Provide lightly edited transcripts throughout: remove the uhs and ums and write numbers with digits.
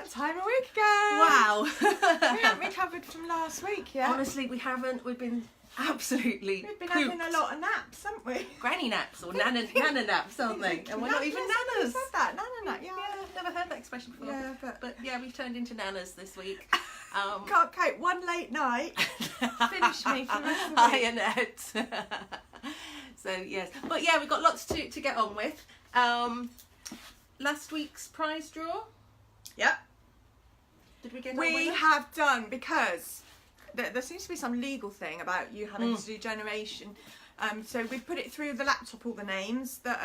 that time a week ago. Wow. We haven't recovered from last week yet. Honestly, we haven't. We've been absolutely We've been pooped. having a lot of naps, haven't we? Granny naps or nana naps, aren't they? And we're not even You nanas. said that, nana nap, yeah. Yeah, I've never heard that expression before. Yeah, But yeah, we've turned into nanas this week. Can't cope. One late night finished me for the rest of the Hi, week. Annette. So yes, but yeah, we've got lots to get on with. Last week's prize draw. Yep. Did we get on We with it? have done, because there seems to be some legal thing about you having to do generation. So we've put it through the laptop, all the names that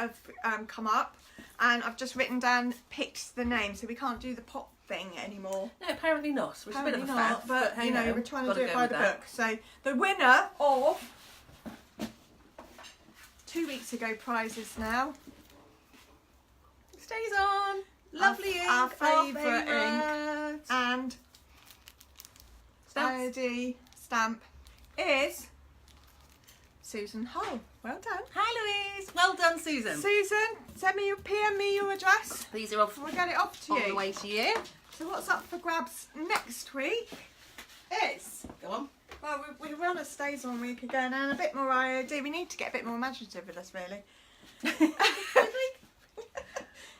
have come up, and I've just written down, picked the name, so we can't do the pot thing anymore. No, apparently not. Which Apparently is a bit of a not, faff, but hey, you know, no, we're trying to gotta do it go by with the that. book. So the winner of 2 weeks ago prizes now. Stays on. Lovely ink. Our favourite ink. favourite. And Stamps. ID stamp is Susan Hull. Well done. Hi, Louise. Well done, Susan. Susan, PM me your address These are off and we'll get it off to on you. the way to you. So what's up for grabs next week is, Go on. well, we run a stays on week again and a bit more IOD. We need to get a bit more imaginative with us, really.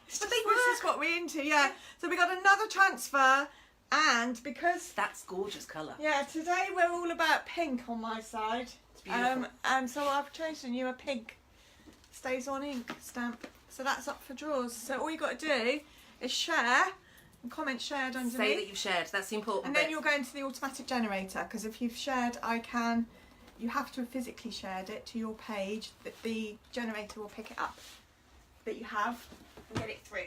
This is what we're into, yeah. So we got another transfer, and because That's gorgeous colour. yeah, today we're all about pink on my side. It's beautiful. And so I've chosen you a pink stays on ink stamp. So that's up for draws. So all you got to do is share and comment shared underneath. Say that you've shared. That's the important And bit. then you'll go into the automatic generator, because if you've shared, you have to have physically shared it to your page, that the generator will pick it up that you have and get it through.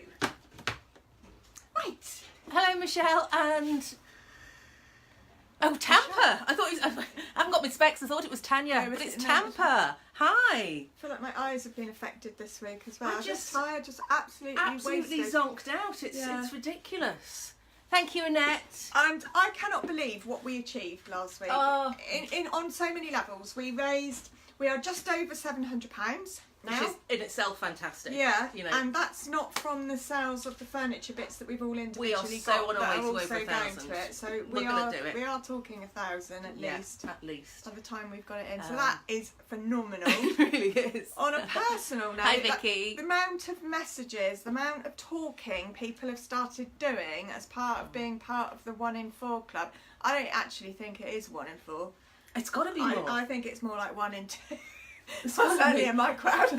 Right. Hello, Michelle, and Tampa. I thought I haven't got my specs. I thought it was Tanya, No, but is it's it? No, Tampa. Hi. I feel like my eyes have been affected this week as well. I'm I'm just just tired, just absolutely wasted. zonked out. Yeah. It's ridiculous. Thank you, Annette. And I cannot believe what we achieved last week. Oh. On so many levels. We are just over £700 now. Which is in itself fantastic. Yeah, You know. and that's not from the sales of the furniture bits that we've all individually so got on our that way are to also over going 1,000. to it. So We're gonna do it. we are talking 1,000 at least At least. by the time we've got it in. So Um, that is phenomenal. It really is. On a personal note, Hi, Vicky. the amount of messages, the amount of talking people have started doing as part of being part of the 1 in 4 club, I don't actually think it is 1 in 4. It's got to be more. I think it's more like 1 in 2. It's gotta Certainly be. in my crowd.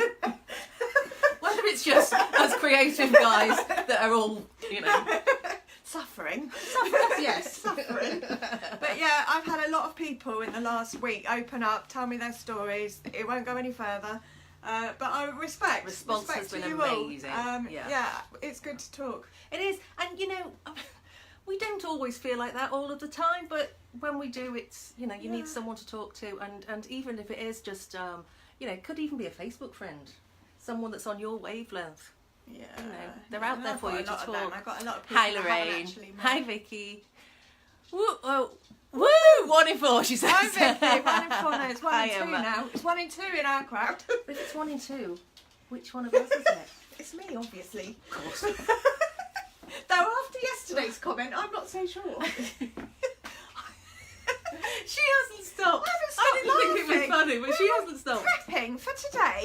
Whether it's just us creative guys that are all, you know, Suffering. yes. Suffering. But yeah, I've had a lot of people in the last week open up, tell me their stories. It won't go any further. But I respect. Response has respect been to you all. amazing. Yeah, it's good to talk. It is, and you know, we don't always feel like that all of the time, but when we do, it's, you know, you need someone to talk to, and even if it is just, you know, it could even be a Facebook friend, someone that's on your wavelength. Yeah, You know, they're out there I've for got you a lot to of them. talk. I've got a lot of people. Hi, that haven't Lorraine. actually met. Hi, Vicky. Woo! Oh, woo! 1 in 4, she says. Hi, Vicky. 1 in 4 now. It's 1 in Hi, 2 Emma. now. It's 1 in 2 in our crowd. If it's 1 in 2, which one of us is it? It's me, obviously. Of course. Though after yesterday's comment, I'm not so sure. She hasn't stopped. I didn't think it was laughing. funny, but she We were hasn't stopped. Prepping for today.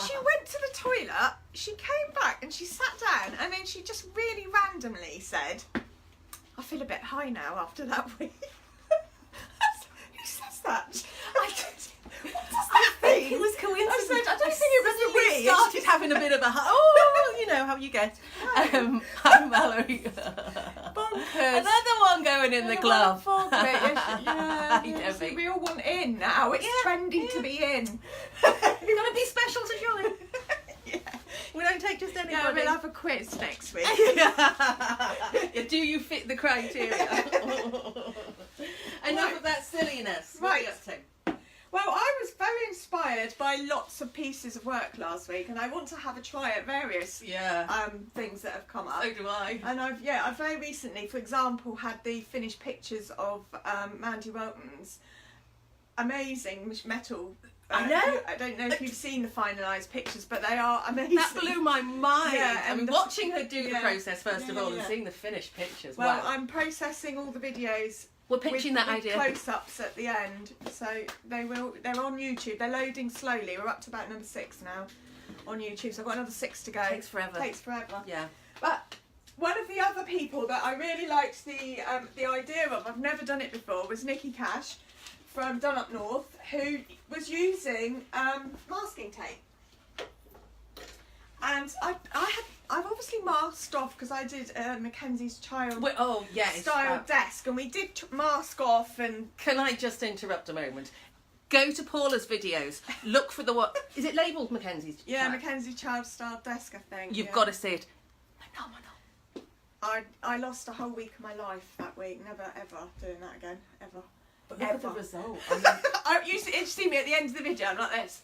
She went to the toilet, she came back and she sat down, and then she just really randomly said, I feel a bit high now after that week. Who says that? What does that I think mean? it was coincidence. I said, I don't think it was Suddenly a wee. started having a bit of a oh, you know how you get. Hi, Mallory. Bonkers. Another one going in the glove. Yeah, You know me. we all want in now. It's trendy to be in. You've got to be special to join. Yeah. We don't take just Yeah, anybody. we'll have a quiz next week. Yeah, do you fit the criteria? Enough of that silliness. What are you Right. up to? Well, I was very inspired by lots of pieces of work last week, and I want to have a try at various Yeah. things that have come up. So do I. And I've very recently, for example, had the finished pictures of Mandy Welton's amazing metal I know. I don't know if you've seen the finalised pictures, but they are amazing. That blew my mind. Yeah, I mean, watching her do the process first of all and yeah. seeing the finished pictures. Well, Wow. I'm processing all the videos. We're pitching that idea. Close-ups at the end, so they're on YouTube. They're loading slowly. We're up to about number 6 now on YouTube. So I've got another 6 to go. Takes forever. Takes forever. Yeah. But one of the other people that I really liked the idea of, I've never done it before, was Nikki Cash from Done Up North, who was using masking tape. And I've obviously masked off because I did Mackenzie's child style desk, and we did mask off. And can I just interrupt a moment? Go to Paula's videos. Look for the what is it labelled Mackenzie's? Yeah, Mackenzie's child style desk. I think you've got to see it. Phenomenal. I lost a whole week of my life that week. Never ever doing that again. Ever. But look at the result. You see me at the end of the video. I'm like this.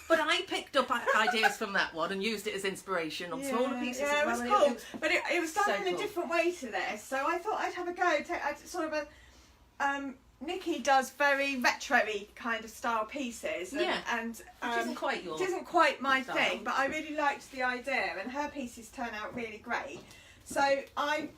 But I picked up ideas from that one and used it as inspiration on smaller pieces as well. Yeah, it was cool. But it was done in a different way to this, so I thought I'd have a go. Nikki does very retro-y kind of style pieces, and which isn't quite yours. It isn't quite my thing, but I really liked the idea, and her pieces turn out really great. So I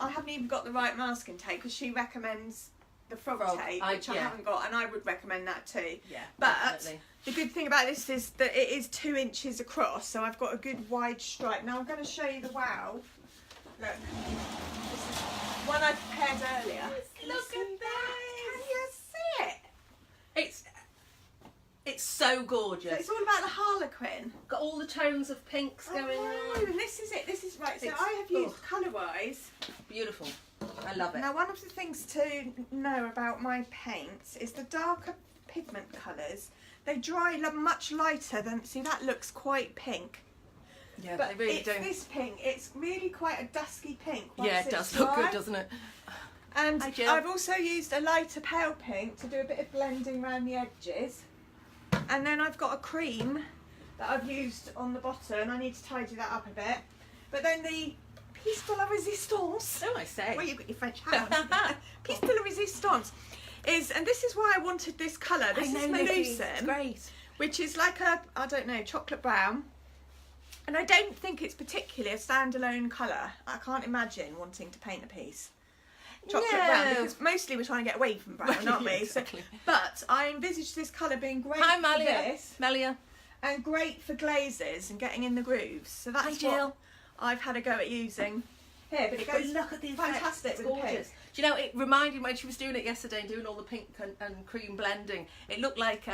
haven't even got the right masking tape because she recommends the frog tape, which I haven't got, and I would recommend that too. Yeah, but definitely. The good thing about this is that it is 2 inches across, so I've got a good wide stripe. Now I'm going to show you the wow. Look, this is one I prepared earlier. Look at that! Can you see it? It's so gorgeous. So it's all about the Harlequin. Got all the tones of pinks going on. And this is it. This is right. So I have used colour-wise. Beautiful. I love it. Now, one of the things to know about my paints is the darker pigment colours. They dry much lighter than. See, that looks quite pink. Yeah, but they really it's don't. This pink, it's really quite a dusky pink. Yeah, it does look good, doesn't it? And I've also used a lighter pale pink to do a bit of blending around the edges. And then I've got a cream that I've used on the bottom. I need to tidy that up a bit. But then the piece de la resistance. Oh, I say. Well, you've got your French hat on. Piece de la resistance is, and this is why I wanted this colour. This is Melusine, great. which is like a, I don't know, chocolate brown. And I don't think it's particularly a standalone colour. I can't imagine wanting to paint a piece chocolate brown, because mostly we're trying to get away from brown, aren't we? Exactly. So, but I envisage this colour being great Hi, for this, Melia. and great for glazes and getting in the grooves. So that's what I've had a go at using here. But it goes look at the fantastic. It's gorgeous. Do you know, it reminded me when she was doing it yesterday and doing all the pink and cream blending. It looked like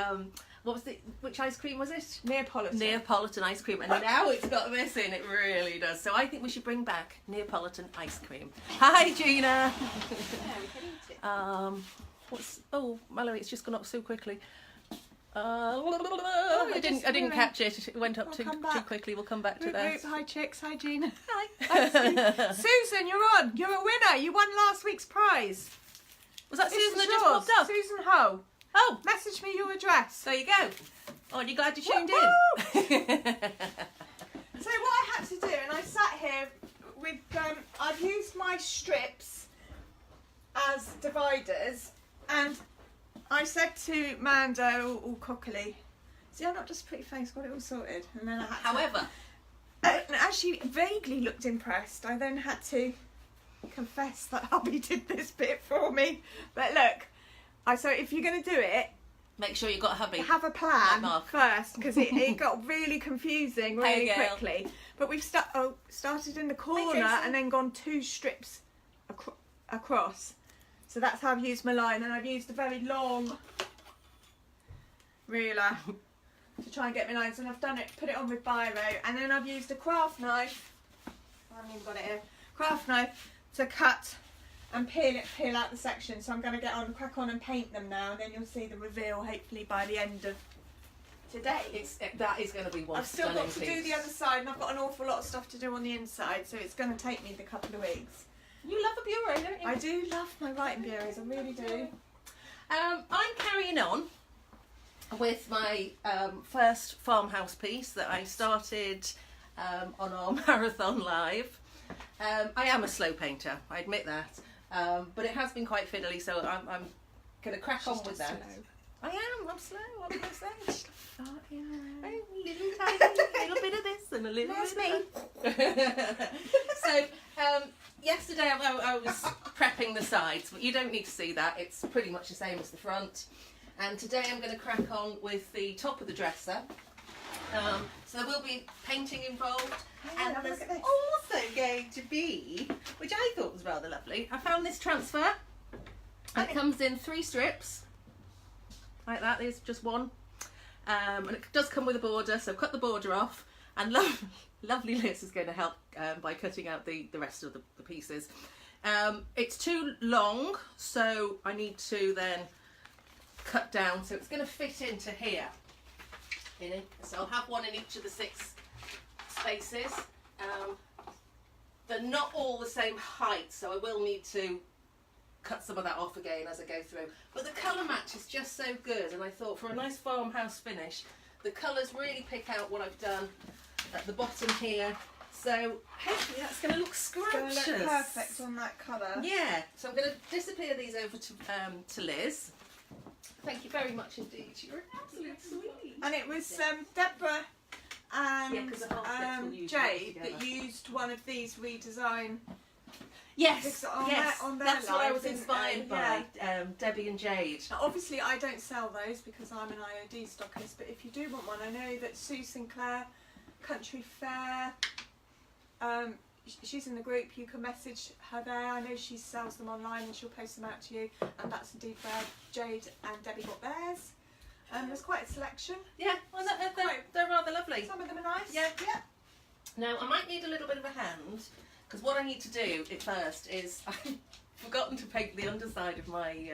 which ice cream was it? Neapolitan ice cream, and now it's got this in. It really does. So I think we should bring back Neapolitan ice cream. Hi, Gina. Mallory, it's just gone up so quickly. I didn't catch it. It went up too quickly. We'll come back to that. Hi, chicks. Hi, Gina. Hi. Susan, you're on. You're a winner. You won last week's prize. Was that Susan that just popped up? Susan Ho. Oh, message me your address. There you go. Oh, you glad you tuned in? So what I had to do, and I sat here with, I've used my strips as dividers, and I said to Mando, all cockily, see, I'm not just a pretty face, got it all sorted. And then I had However, as she vaguely looked impressed, I then had to confess that hubby did this bit for me. But look, so if you're going to do it, make sure you've got a hubby. Have a plan first, because it got really confusing really quickly. But we've started in the corner and then gone 2 strips across. So that's how I've used my line, and I've used a very long ruler to try and get my lines, and I've done it, put it on with biro, and then I've used a craft knife. I haven't even got it here. Craft knife to cut and peel out the section. So I'm going to crack on and paint them now, and then you'll see the reveal hopefully by the end of today. That is going to be one. I've still got to do the other side, and I've got an awful lot of stuff to do on the inside, so it's going to take me a couple of weeks. You love a bureau, don't you? I do love my writing bureaus, I really do. I'm carrying on with my first farmhouse piece that I started on our marathon live. I am a slow painter, I admit that, but it has been quite fiddly, so I'm going to crack on with that. I am. I'm slow. What can I say? Just a fart, yeah. Oh, little bit of this and a little There's bit of that. So yesterday I was prepping the sides, but you don't need to see that. It's pretty much the same as the front. And today I'm going to crack on with the top of the dresser. So there will be painting involved, and look there's at this. also going to be, which I thought was rather lovely, I found this transfer. And it comes in 3 strips, like that. There's just one, and it does come with a border, so cut the border off, and lovely Liz is going to help by cutting out the rest of the pieces. It's too long, so I need to then cut down, so it's going to fit into here. So I'll have one in each of the 6 spaces. They're not all the same height, so I will need to cut some of that off again as I go through. But the colour match is just so good, and I thought for a nice farmhouse finish, the colours really pick out what I've done at the bottom here. So hopefully that's going to look scrumptious. It's going to look perfect on that colour. Yeah, so I'm going to disappear these over to Liz. Thank you very much indeed. You're an absolute sweetie. And it was Deborah and Yeah, 'cause the Harlequins will use Jade them that together. used one of these redesign. Yes, It's on yes, their that's what I live, was didn't inspired they? by, Debbie and Jade. Now, obviously, I don't sell those because I'm an IOD stockist, but if you do want one, I know that Sue Sinclair, Country Fair, she's in the group. You can message her there. I know she sells them online and she'll post them out to you. And that's indeed where Jade and Debbie got theirs. There's quite a selection. Yeah, well, they're rather lovely. Some of them are nice. Yeah. Now, I might need a little bit of a hand, because what I need to do at first is I've forgotten to paint the underside of my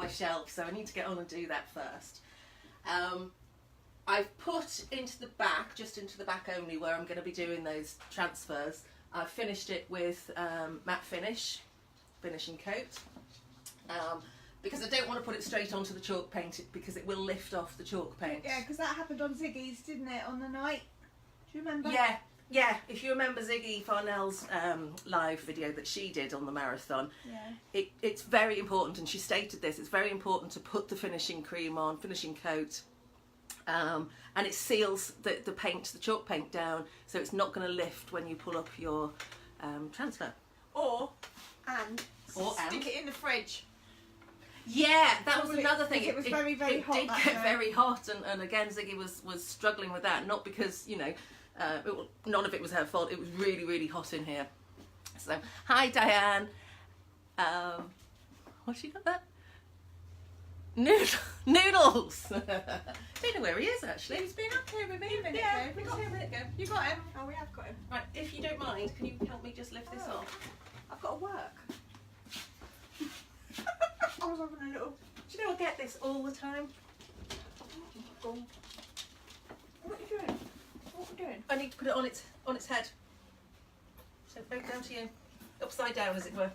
shelf, so I need to get on and do that first. I've put into the back, just into the back only, where I'm going to be doing those transfers. I've finished it with matte finishing coat, because I don't want to put it straight onto the chalk paint because it will lift off the chalk paint. Yeah, because that happened on Ziggy's, didn't it, on the night? Do you remember? Yeah. If you remember Ziggy Farnell's live video that she did on the marathon, it's very important, and she stated this, it's very important to put the finishing cream on, finishing coat, and it seals the paint, the chalk paint down, so it's not going to lift when you pull up your transfer. Or stick it in the fridge. Yeah, that was another thing. It was very, very hot. It did get very hot, and again, Ziggy was struggling with that. Not because, you know, none of it was her fault. It was really, really hot in here. So, hi Diane. What's she got there? Noodles. Don't know where he is actually. He's been up here with me a minute Yeah, ago. we got him a minute ago. You got him? Oh, we have got him. Right, if you don't mind, can you help me just lift this off? I've got to work. I was having a little... Do you know I get this all the time? What are you doing? What are we doing? I need to put it on its head. So down to you, upside down as it were.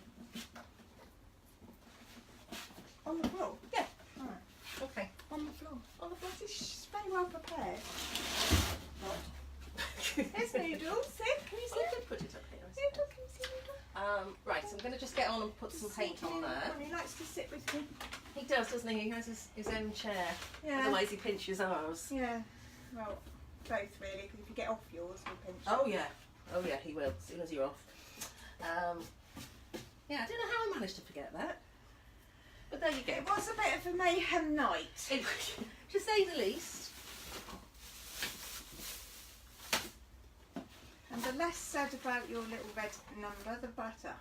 On the floor? Yeah. Alright. Okay. On the floor. On the floor. She's very well prepared. There's Noodles. See? Can you see I it? could put it up here. Noodle, can you see Noodle? Right, so I'm going to just get on and put some paint on there. He likes to sit with me. He does, doesn't he? He has his own chair. Yeah. Otherwise he pinches ours. Yeah. Well, both really, because if you get off yours, we'll pinch. Oh yeah. Oh yeah, he will, as soon as you're off. Yeah, I don't know how I managed to forget that. But there you go. It was a bit of a mayhem night. To say the least. And the less said about your little red number, the better.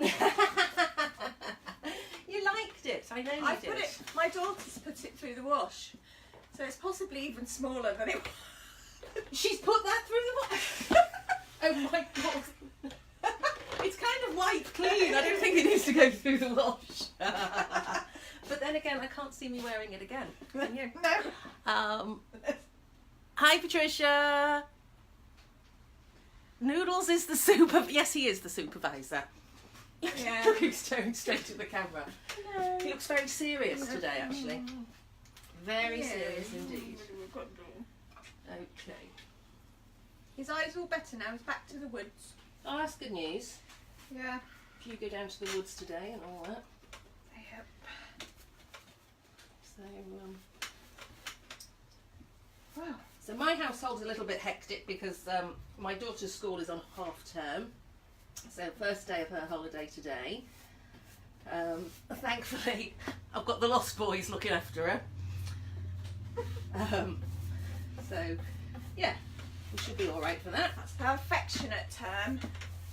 You liked it. I know you did. My daughter's put it through the wash, so it's possibly even smaller than it was. She's put that through the wash. Oh my god. It's kind of wiped clean. I don't think it needs to go through the wash. But then again, I can't see me wearing it again. Can you? No. Hi Patricia. Noodles is the yes, he is the supervisor. Yeah. Look, he's staring straight at the camera. No. He looks very serious today, actually. Very serious indeed. Okay. His eye's all better now. He's back to the woods. Oh, that's good news. Yeah. If you go down to the woods today and all that. Yep. So, So my household's a little bit hectic because my daughter's school is on half term. So first day of her holiday today. Thankfully, I've got the Lost Boys looking after her. So, yeah, we should be all right for that. That's her affectionate term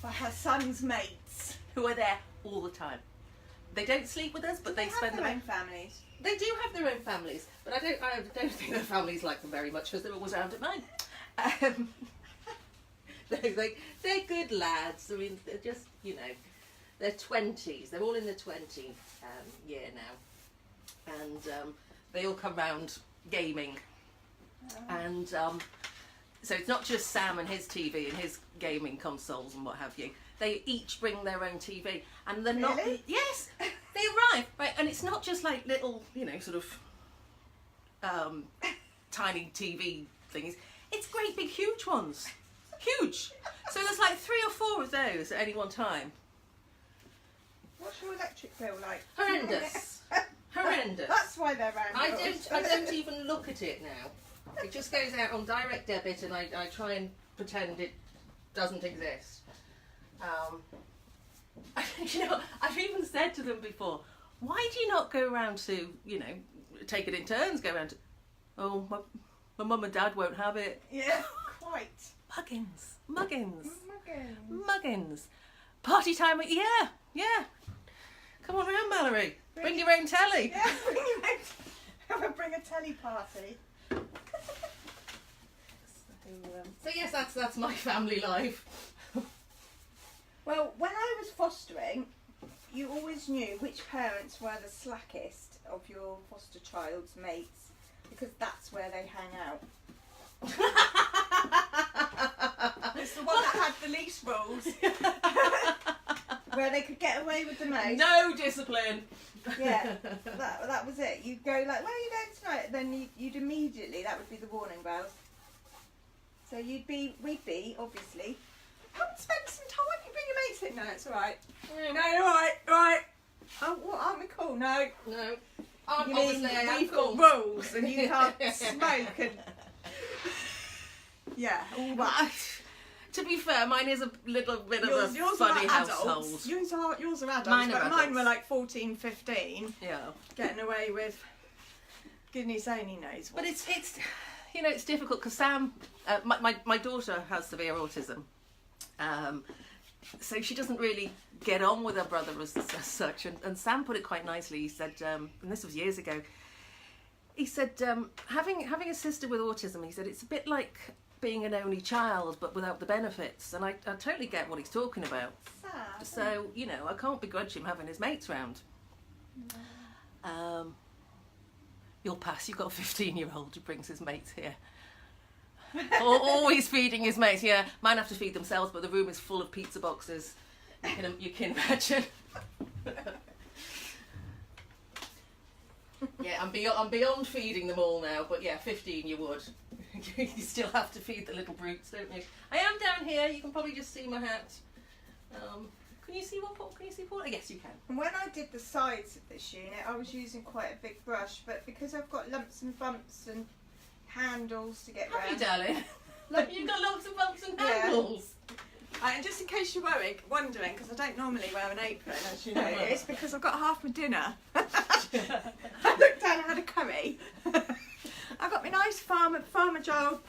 for her son's mates. Who are there all the time. They don't sleep with us, but they spend their own families. They do have their own families, but I don't think their families like them very much because they're always around at mine. They're good lads. I mean, they're just, you know, they're 20s. They're all in their 20 year now, and they all come round gaming, and so it's not just Sam and his TV and his gaming consoles and what have you. They each bring their own TV, and they're not. Really? Yes, they arrive right, and it's not just like little, you know, sort of tiny TV things. It's great big huge ones, huge. So there's like 3 or 4 of those at any one time. What's your electric bill like? Horrendous. Horrendous. That's why they're around. I don't even look at it now. It just goes out on direct debit, and I try and pretend it doesn't exist. You know, I've even said to them before, why do you not go around to, you know, take it in turns, go around to, oh, my mum and dad won't have it. Yeah, quite. Muggins. Party time, yeah. Come on round, Mallory. Bring your own telly. Yeah, bring a telly party. So yes, that's my family life. Well, when I was fostering, you always knew which parents were the slackest of your foster child's mates, because that's where they hang out. It's the one that had the least rules, where they could get away with the most. No discipline. Yeah, that was it. You'd go like, where are you going tonight? Then you'd immediately, that would be the warning bells. So we'd be, obviously, come and spend some time. Why don't you bring your mates in? No, it's alright. No, alright. Oh, what, aren't we cool? No. You mean we've got rules and you can't smoke and... Yeah, all that. To be fair, mine is a little bit of a yours funny are household. adults. Yours are adults, Mine but are mine adults. were like 14, 15. Yeah. Getting away with goodness only knows what. But it's you know, it's difficult because Sam, my daughter has severe autism, so she doesn't really get on with her brother as such. And Sam put it quite nicely. He said, and this was years ago. He said, having a sister with autism, he said, it's a bit like being an only child but without the benefits. And I totally get what he's talking about. Sad. So, you know, I can't begrudge him having his mates round. No. You'll pass. You've got a 15-year-old who brings his mates here. Always feeding his mates. Yeah, mine have to feed themselves, but the room is full of pizza boxes. You can imagine. Yeah, I'm beyond feeding them all now, but yeah, 15 you would. You still have to feed the little brutes, don't you? I am down here. You can probably just see my hat. Can you see what? Can you see what? Yes, you can. And when I did the sides of this unit, I was using quite a big brush, but because I've got lumps and bumps and handles to get Have you, round. darling? Look, you've got lumps and bumps and Yeah. handles. And just in case you're wondering, because I don't normally wear an apron, as you know, it's because I've got half my dinner. I looked down, I had a curry. I got my nice Farmer Joel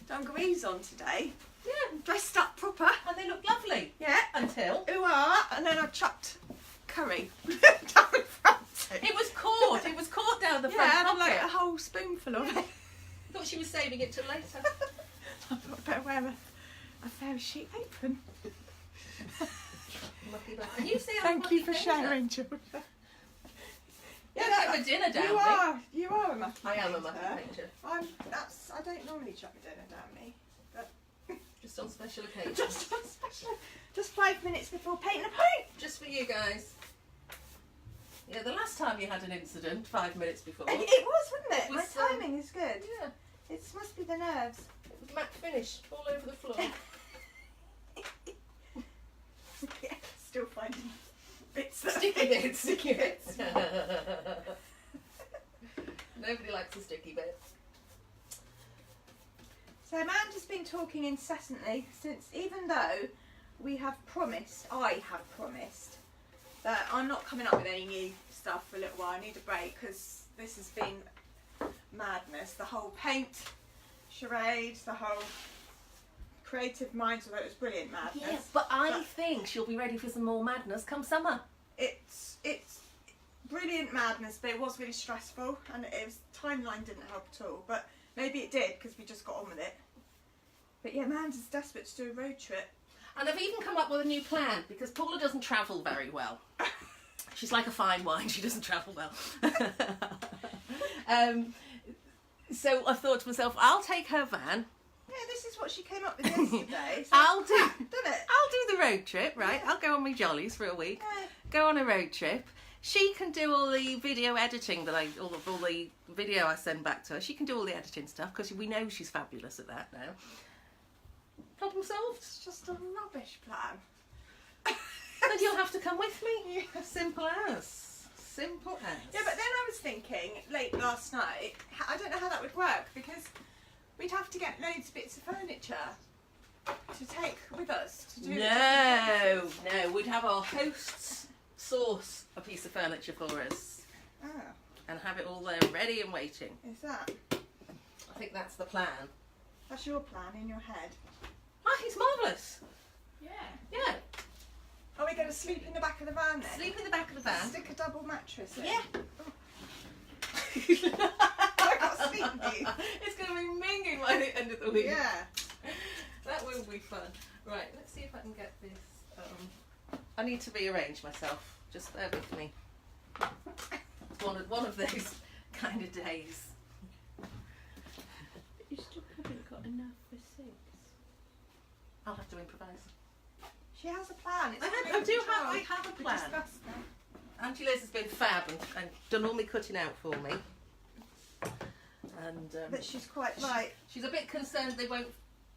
dungarees on today. Yeah, Dressed up proper. and they look lovely. Yeah. Until Ooh-ah. And then I chucked curry down the front. it was caught. It was caught down the front Yeah, and pocket. like a whole spoonful of it. I thought she was saving it till later. I thought I'd better wear a fair chic apron. Lucky bastard. And you say I'm Thank you lucky for painter. sharing, Georgia. Yeah, for dinner down me. You are a mucky I am a painter. mucky painter. I don't normally chuck my dinner down me, but Just on special occasions. just on special, just 5 minutes before painting a paint. Just for you guys. Yeah, the last time you had an incident, 5 minutes before. It was, wasn't it? It My was, timing is good. Yeah, It must be the nerves. it was matte finish all over the floor. Yeah, still finding bits that Sticky bits. sticky bits. Nobody likes a sticky bit. So Amanda's been talking incessantly since, even though we have promised, I have promised, that I'm not coming up with any new stuff for a little while. I need a break because this has been madness. The whole paint charades, the whole creative minds, although it was brilliant madness. Yeah, but I think she'll be ready for some more madness come summer. It's brilliant madness, but it was really stressful, and timeline didn't help at all. But maybe it did because we just got on with it. But yeah, Amanda's desperate to do a road trip. And I've even come up with a new plan because Paula doesn't travel very well. She's like a fine wine, she doesn't travel well. So I thought to myself, I'll take her van. Yeah, this is what she came up with yesterday. So I'll do the road trip, right? Yeah. I'll go on my jollies for a week. Yeah. Go on a road trip. She can do all the video editing all the video I send back to her. She can do all the editing stuff because we know she's fabulous at that now. Problem solved. It's just a rubbish plan. Then you'll have to come with me. Yeah. Simple as. Simple as. Yeah, but then I was thinking late last night, I don't know how that would work because we'd have to get loads of bits of furniture to take with us to do. No, we'd have our hosts source a piece of furniture for us Oh, and have it all there ready and waiting. is that? I think that's the plan. That's your plan in your head. Oh, it's marvellous. Yeah. Yeah. Are we going to sleep in the back of the van then? Sleep in the back of the van. Stick a double mattress in? Yeah. I got sleep with you. It's going to be minging by the end of the week. Yeah. That will be fun. Right, let's see if I can get this. I need to rearrange myself. Just bear with me. It's one of those kind of days. You still haven't got enough for 6. I'll have to improvise. She has a plan. It's I under do control. have a We plan. discussed that. Auntie Liz has been fab and done all my cutting out for me. And But she's quite right. she's a bit concerned they won't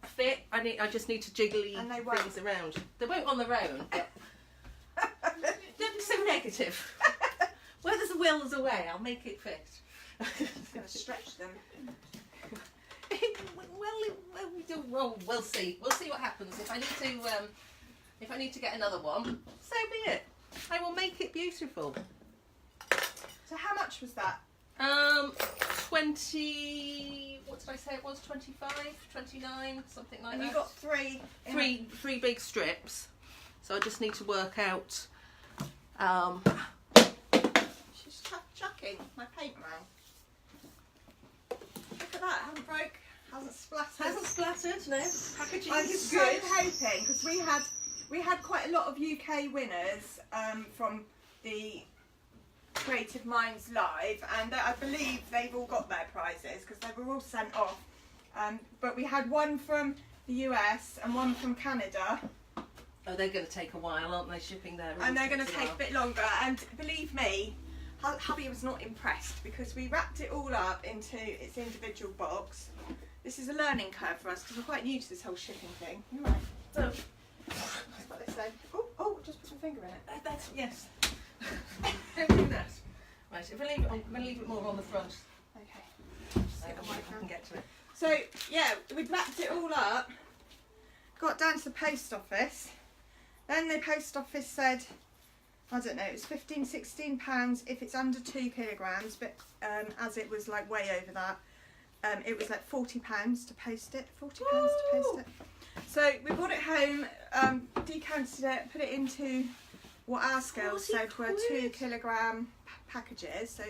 fit. I just need to jiggly And they won't. things around. They won't on their own. But don't be so negative. Where there's a will, there's a way. I'll make it fit. Just going to stretch them. We'll see. We'll see what happens. If I need to get another one, so be it. I will make it beautiful. So how much was that? 20. What did I say? It was 25, 29, something like And that. you got three. Three big strips. So I just need to work out. She's chucking my paint around. Look at that. Hasn't broke. Hasn't splattered. Hasn't splattered. No. Packaging I'm is so good. hoping because we had quite a lot of UK winners from the Creative Minds Live, and I believe they've all got their prizes because they were all sent off. But we had one from the US and one from Canada. Oh, they're going to take a while, aren't they? Shipping their. And they're going to takes take a bit longer. And believe me, hubby was not impressed because we wrapped it all up into its individual box. This is a learning curve for us because we're quite new to this whole shipping thing. You're right. So, that's what they say. Oh, just put my finger in it. That's yes. Don't do that. Right, if I leave it, I'm going to leave it more on the front. Okay. So I can get to it. So, yeah, we'd wrapped it all up, got down to the post office. Then the post office said, I don't know, it was £15-16 if it's under 2 kilograms, but as it was like way over that, it was like £40 to post it, £40 to post it. So we brought it home, decanted it, put it into what our scales said were 2 kilogram packages. So,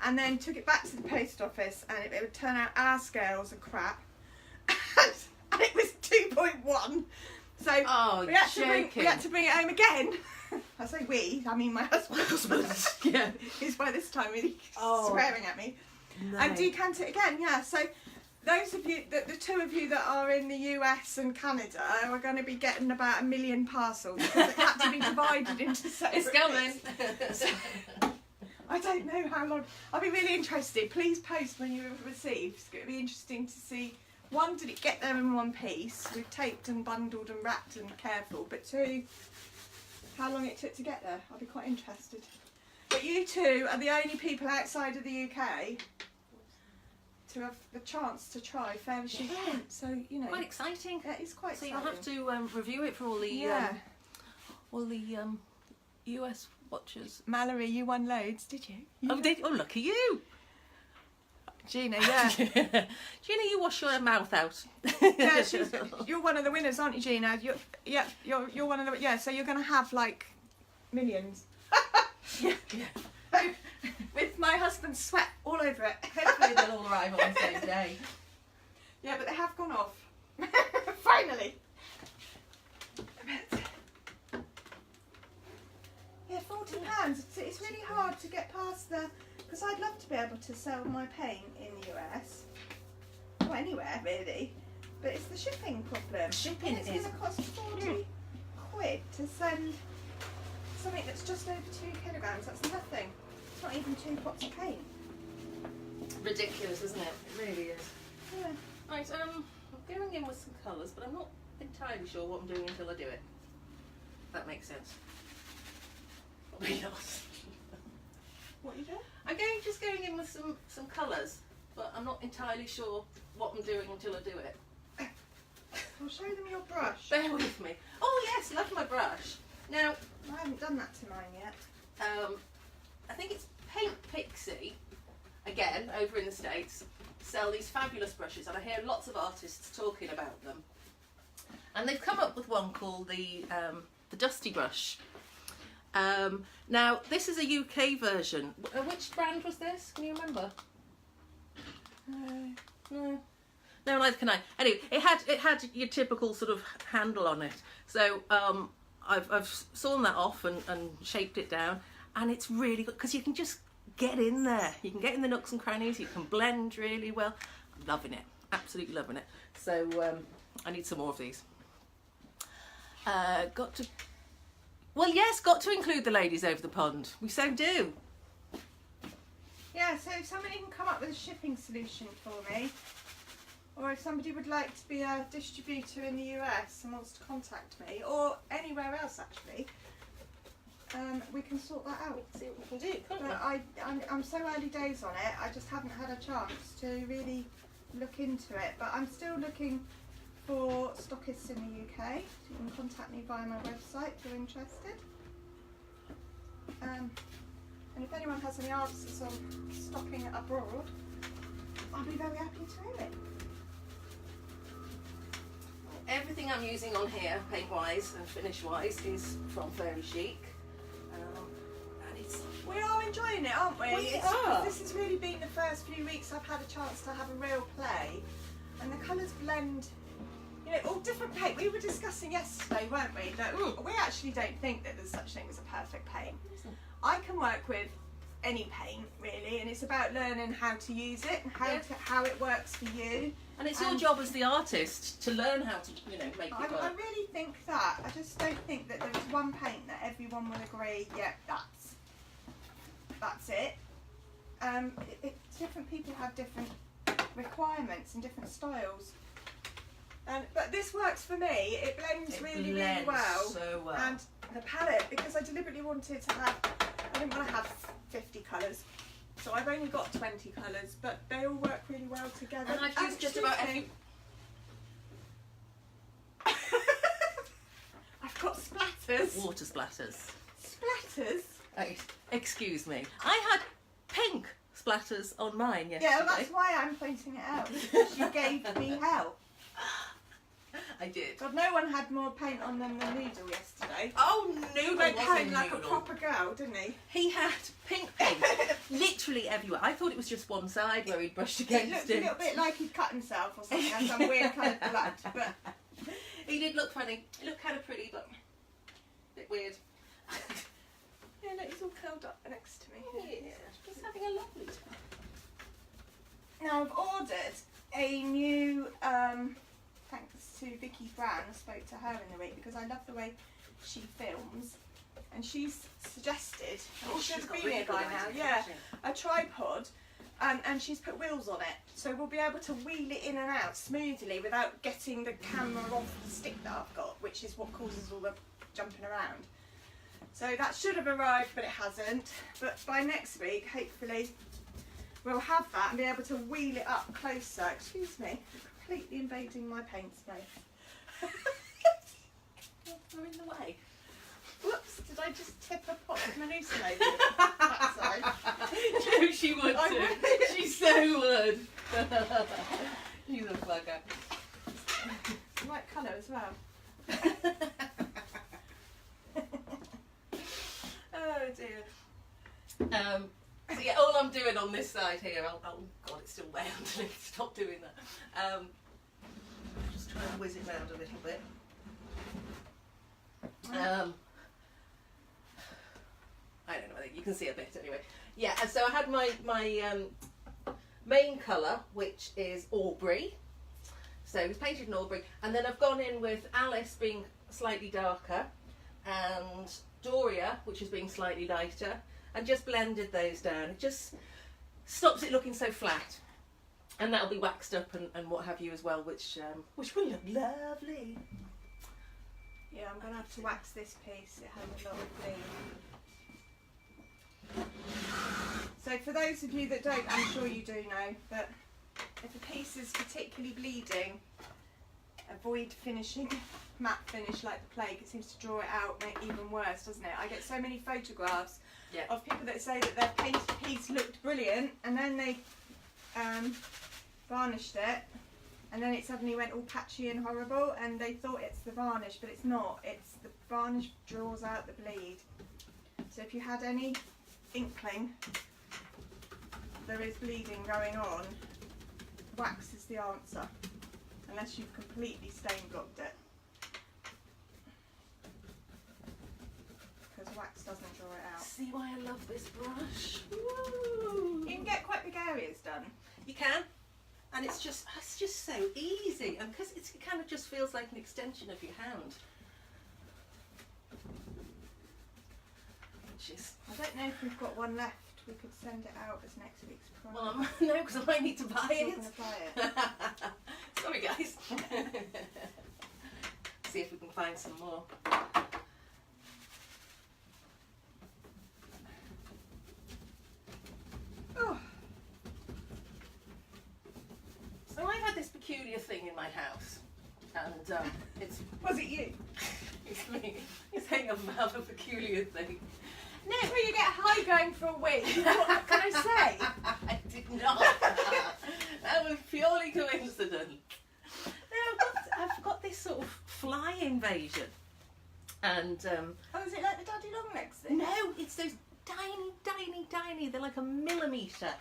and then took it back to the post office, and it would turn out our scales are crap, and it was 2.1. So we had to bring it home again. I say we, I mean my husband. Yeah. He's by this time really Oh. swearing at me. No. And decant it again, yeah. So those of you, the two of you that are in the US and Canada are going to be getting about 1 million parcels because it had to be divided into separate It's coming. bits. So, I don't know how long. I'll be really interested. Please post when you receive. It's going to be interesting to see. 1, did it get there in one piece? We've taped and bundled and wrapped and careful. But 2, how long it took to get there? I'll be quite interested. But you two are the only people outside of the UK to have the chance to try Fairy Chic Yeah. paint. So, you know. Quite exciting. Yeah, it's quite So exciting. you'll have to review it for all the US watchers. Mallory, you won loads, did you? Oh, oh, look at you. Gina, yeah. Gina, you wash your mouth out. Yeah, you're one of the winners, aren't you, Gina? You're one of the, yeah, so you're going to have like millions. Yeah. With my husband's sweat all over it. Hopefully they'll all arrive on the same day. Yeah, but they have gone off. Finally. Yeah, £40. It's really hard to get past the, because I'd love to be able to sell my paint in the US. Or anywhere really. But it's the shipping problem. Shipping It's is going to cost 40 quid to send something that's just over 2 kilograms. That's nothing. It's not even 2 pots of paint. ridiculous, isn't it? It really is. Yeah. Right, I'm going in with some colours, but I'm not entirely sure what I'm doing until I do it. If that makes sense. Probably not. What are you doing? I'm just going in with some colours, but I'm not entirely sure what I'm doing until I do it. I'll show them your brush. Bear with me. Oh yes, love my brush. Now, I haven't done that to mine yet. I think it's Paint Pixie, again, over in the States, sell these fabulous brushes, and I hear lots of artists talking about them. And they've come up with one called the Dusty Brush. Now, this is a UK version. Which brand was this? Can you remember? No. No, neither can I. Anyway, it had your typical sort of handle on it. So I've sawn that off and shaped it down, and it's really good because you can just get in there. You can get in the nooks and crannies. You can blend really well. I'm loving it. Absolutely loving it. So I need some more of these. Got to include the ladies over the pond. We so do. Yeah, so if somebody can come up with a shipping solution for me, or if somebody would like to be a distributor in the US and wants to contact me, or anywhere else actually, we can sort that out. See what we can do, can't we? But I'm so early days on it, I just haven't had a chance to really look into it. But I'm still looking for stockists in the UK, so you can contact me via my website if you're interested. And if anyone has any answers on stocking abroad, I'll be very happy to hear it. Everything I'm using on here, paint-wise and finish-wise, is from Fairy Chic. And it's... We are enjoying it, aren't we? We are. This has really been the first few weeks I've had a chance to have a real play, and the colours blend. You know, all different paint. We were discussing yesterday, weren't we? That we actually don't think that there's such thing as a perfect paint. I can work with any paint really, and it's about learning how to use it and how it works for you. And it's your job as the artist to learn how to, make it work. I really think that. I just don't think that there is one paint that everyone will agree, yeah, that's it. Different people have different requirements and different styles. But this works for me. It blends really well. So well. And the palette, because I deliberately wanted to have, I didn't want to have 50 colours. So I've only got 20 colours, but they all work really well together. And I've used just about every... I've got splatters. Water splatters. Splatters? Excuse me. I had pink splatters on mine yesterday. Yeah, well, that's why I'm pointing it out. Because you gave me help. I did. God, no one had more paint on them than Noodle yesterday. Oh, He Noodle went was home a like a noodle. proper girl, didn't he? He had pink paint literally everywhere. I thought it was just one side where he'd brushed It against looked a little bit like he'd cut himself or something, and some weird coloured blood. But He did look funny. It looked kind of pretty, but a bit weird. yeah, look, he's all curled up next to me. Yeah, just having a lovely time. Now I've ordered a new, thanks to Vicky Brown, I spoke to her in the week because I love the way she films, and she's suggested, Oh, she's got been really here good by now, ideas, yeah, hasn't a tripod, and she's put wheels on it, so we'll be able to wheel it in and out smoothly without getting the camera off the stick that I've got, which is what causes all the jumping around. So that should have arrived, but it hasn't. But by next week, hopefully, we'll have that and be able to wheel it up closer. Excuse me, completely invading my paint space. You're in the way. Whoops, did I just tip a pot of Manusa over that side? No, she would I too. would. She so would. She's a bugger. It's the right colour as well. Oh dear. So yeah, all I'm doing on this side here, oh god, it's still way underneath. Stop doing that. Just try and whiz it round a little bit. I don't know, I think you can see a bit anyway. Yeah, and so I had my main colour, which is Aubrey. So it was painted in Aubrey, and then I've gone in with Alice being slightly darker, and Doria, which is being slightly lighter, and just blended those down. It just stops it looking so flat. And that'll be waxed up and what have you as well, which will look lovely. Yeah, I'm going to have to wax this piece. It has a lot of bleed. So for those of you that don't, I'm sure you do know, that if a piece is particularly bleeding, avoid finishing matte finish like the plague. It seems to draw it out, make it even worse, doesn't it? I get so many photographs of people that say that their painted piece looked brilliant and then they varnished it and then it suddenly went all patchy and horrible and they thought it's the varnish, but it's not. It's the varnish draws out the bleed. So if you had any inkling there is bleeding going on, wax is the answer, unless you've completely stain blocked it. Because wax doesn't draw it out. See why I love this brush? Woo. You can get quite big areas done. You can, and it's just so easy, and because it kind of just feels like an extension of your hand. Which is, I don't know if we've got one left. We could send it out as next week's prize. well, no, because I might need to buy You're it. going to buy it. Sorry, guys. See if we can find some more. Oh. So I've had this peculiar thing in my house, and it's Was it you? it's me. It's saying I have a peculiar thing. No, where you get high going for a week. What can I say? I did not. That was purely coincidence. No, I've got this sort of fly invasion, and Oh, is it like the Daddy Longlegs thing? no, it's those tiny. They're like a millimetre,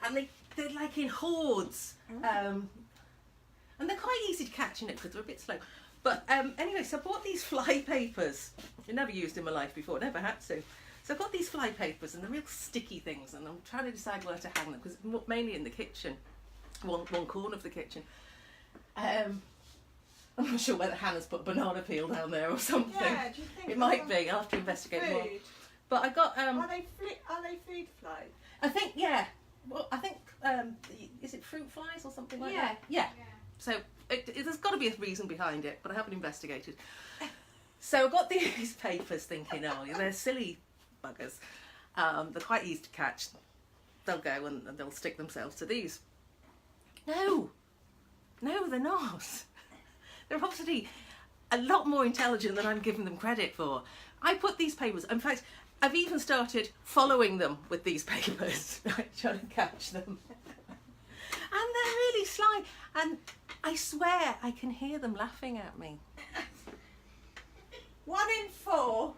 and they're like in hordes, and they're quite easy to catch in it because they're a bit slow. But anyway, so I bought these fly papers. I never used in my life before, never had to. So I've got these fly papers and they're real sticky things, and I'm trying to decide where to hang them because mainly in the kitchen, one corner of the kitchen. I'm not sure whether Hannah's put banana peel down there or something. Yeah, do you think It might be. I'll have to investigate more. food? But I got Are they food flies? I think Well, I think is it fruit flies or something like that? Yeah. So there's got to be a reason behind it, but I haven't investigated. So I got these papers thinking, oh, they're silly buggers. They're quite easy to catch. They'll go and they'll stick themselves to these. No, they're not. They're obviously a lot more intelligent than I'm giving them credit for. I put these papers, in fact, I've even started following them with these papers, right, trying to catch them. And they're really sly, and I swear I can hear them laughing at me. 1 in 4.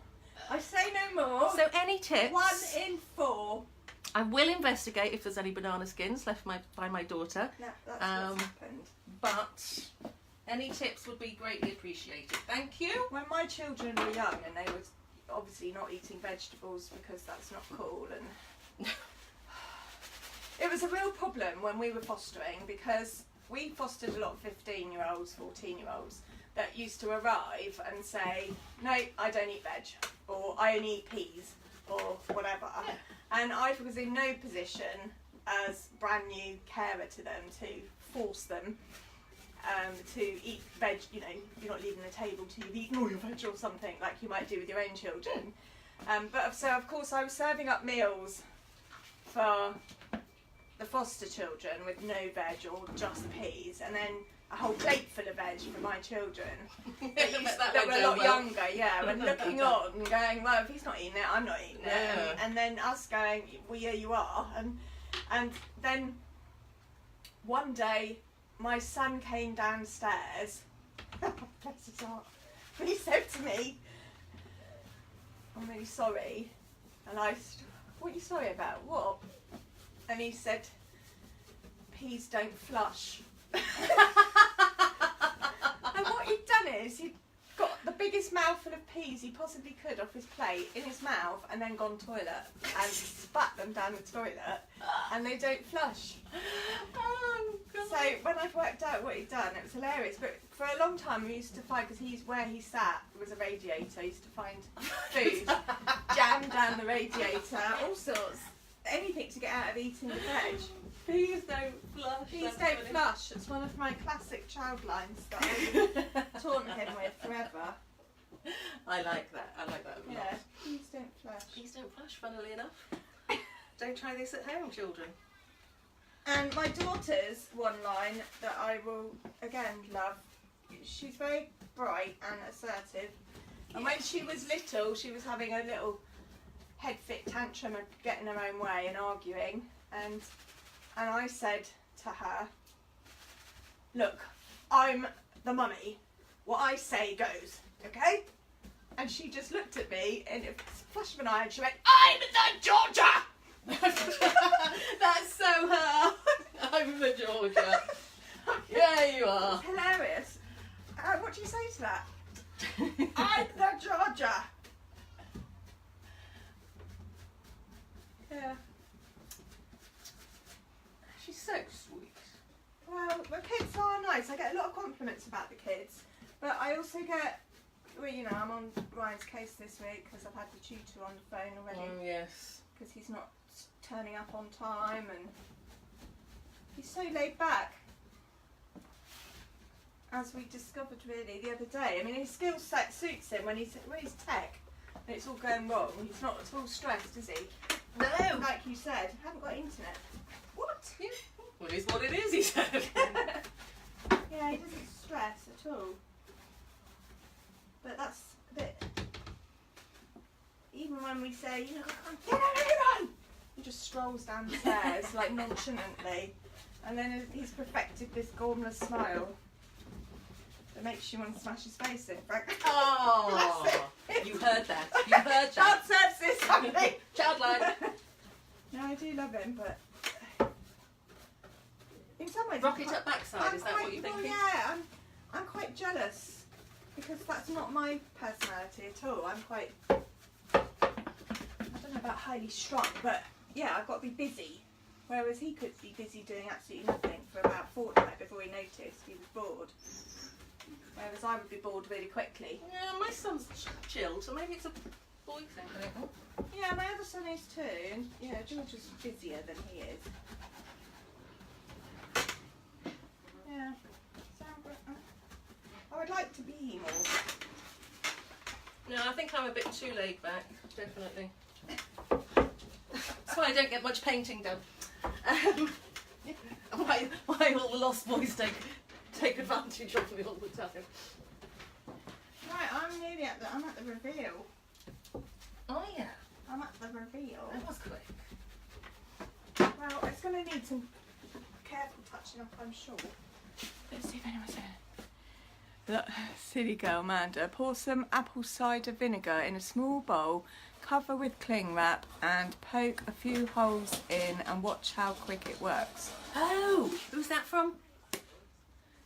I say no more. So any tips? 1 in 4. I will investigate if there's any banana skins left by my daughter. No, that's what's happened. But any tips would be greatly appreciated. Thank you. When my children were young and they were obviously not eating vegetables because that's not cool, and it was a real problem when we were fostering, because we fostered a lot of 15-year-olds, 14-year-olds that used to arrive and say, no, I don't eat veg, or I only eat peas, or whatever. Yeah. And I was in no position as brand new carer to them to force them to eat veg. You know, you're not leaving the table till you've eaten all your veg or something like you might do with your own children. But so of course I was serving up meals for the foster children with no veg or just peas, and then a whole plate full of veg for my children that were a lot younger, and looking on and going, well, if he's not eating it, I'm not eating it, and then us going, well, yeah, you are, and then one day my son came downstairs, bless his heart, and he said to me, I'm really sorry, and I said, what are you sorry about? What? And he said, peas don't flush. And what he'd done is he'd got the biggest mouthful of peas he possibly could off his plate in his mouth and then gone toilet and spat them down the toilet, and they don't flush. Oh, God. So when I worked out what he'd done, it was hilarious. But for a long time we used to find, because where he sat was a radiator, I used to find food jammed down the radiator, all sorts, anything to get out of eating the veg. Peas don't flush. Peas don't flush. It's one of my classic child lines that I taunt him with forever. I like that. I like that a lot. Yeah, peas don't flush. Peas don't flush, funnily enough. Don't try this at home, children. And my daughter's one line that I will again love. She's very bright and assertive. And when she was little, she was having a little head fit tantrum and getting her own way and arguing. And I said to her, look, I'm the mummy. What I say goes, okay? And she just looked at me and a flash of an eye and she went, I'm the Georgia! That's so her. I'm the Georgia. Yeah, you are. It's hilarious. What do you say to that? I'm the Georgia! Yeah. She's so sweet. Well, the kids are nice. I get a lot of compliments about the kids, but I also get, well, you know, I'm on Ryan's case this week because I've had the tutor on the phone already. Oh, yes. Because he's not turning up on time and he's so laid back. As we discovered really the other day. I mean, his skill set suits him when he's tech and it's all going wrong. He's not at all stressed, is he? No. Like you said, haven't got internet. What? Yeah. Well, it's what it is, he said. Yeah, he doesn't stress at all. But that's a bit... Even when we say, you know, get out of here, he just strolls down the stairs, like nonchalantly. And then he's perfected this gormless smile that makes you want to smash his face in. Oh, you heard that. You heard Child that. services, something. Child line. No, I do love him, but... In some ways... Rocket up backside, is that what you're thinking? Well, yeah, I'm quite jealous. Because that's not my personality at all. I'm quite... I don't know about highly strung, but yeah, I've got to be busy. Whereas he could be busy doing absolutely nothing for about a fortnight before he noticed he was bored. Whereas I would be bored really quickly. Yeah, my son's chilled, so maybe it's a boy thing. I don't know. Yeah, my other son is too. And yeah, George is busier than he is. Yeah. So, I would like to be more. No, I think I'm a bit too laid back, definitely. That's why I don't get much painting done. Why all the lost boys take advantage of me all the time. Right, I'm nearly at the reveal. Oh yeah, I'm at the reveal. that was quick. Well, it's going to need some careful touching up, I'm sure. Let's see if anyone's there. Look, silly girl Amanda, pour some apple cider vinegar in a small bowl, cover with cling wrap and poke a few holes in and watch how quick it works. Oh, who's that from?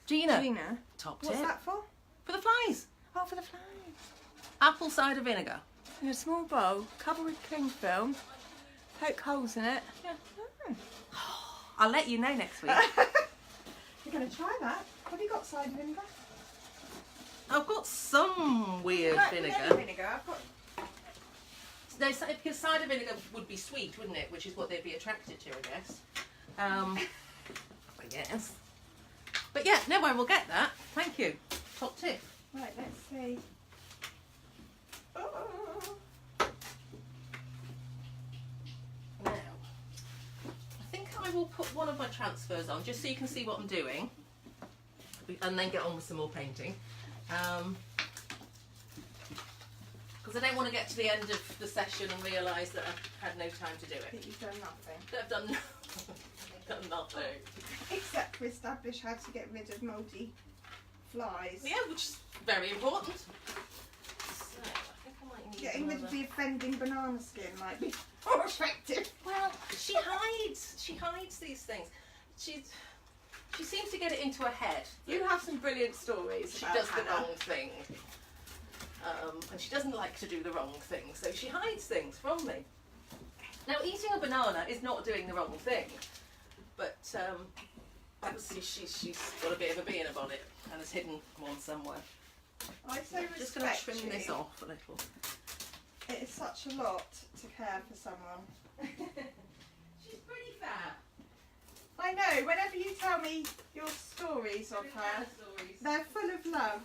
Gina. Gina, Top what's tip. that for? For the flies. Oh, for the flies. Apple cider vinegar. In a small bowl, cover with cling film, poke holes in it. Yeah. I'll let you know next week. You're going to try that? Have you got cider vinegar? I've got some weird vinegar. No vinegar. I've got... No, because cider vinegar would be sweet, wouldn't it? Which is what they'd be attracted to, I guess. I guess. But yeah, no, I will get that. Thank you. Top tip. Right, let's see. Now, I think I'm will put one of my transfers on just so you can see what I'm doing, and then get on with some more painting. Because I don't want to get to the end of the session and realise that I've had no time to do it. That you've done nothing. That I've done, I've done nothing. Except to establish how to get rid of mouldy flies. Yeah, which is very important. So, I think I might need Getting rid of another... the offending banana skin might be more effective. Well, she hides these things. She seems to get it into her head. You have some brilliant stories. She about does the Hannah. wrong thing. And she doesn't like to do the wrong thing, so she hides things from me. Now, eating a banana is not doing the wrong thing, but obviously she's got a bit of a bee in her bonnet and has hidden one somewhere. I so I'm just going to respect trim you. this off a little. It is such a lot to care for someone. She's pretty fair. I know, whenever you tell me your stories of her, they're full of love.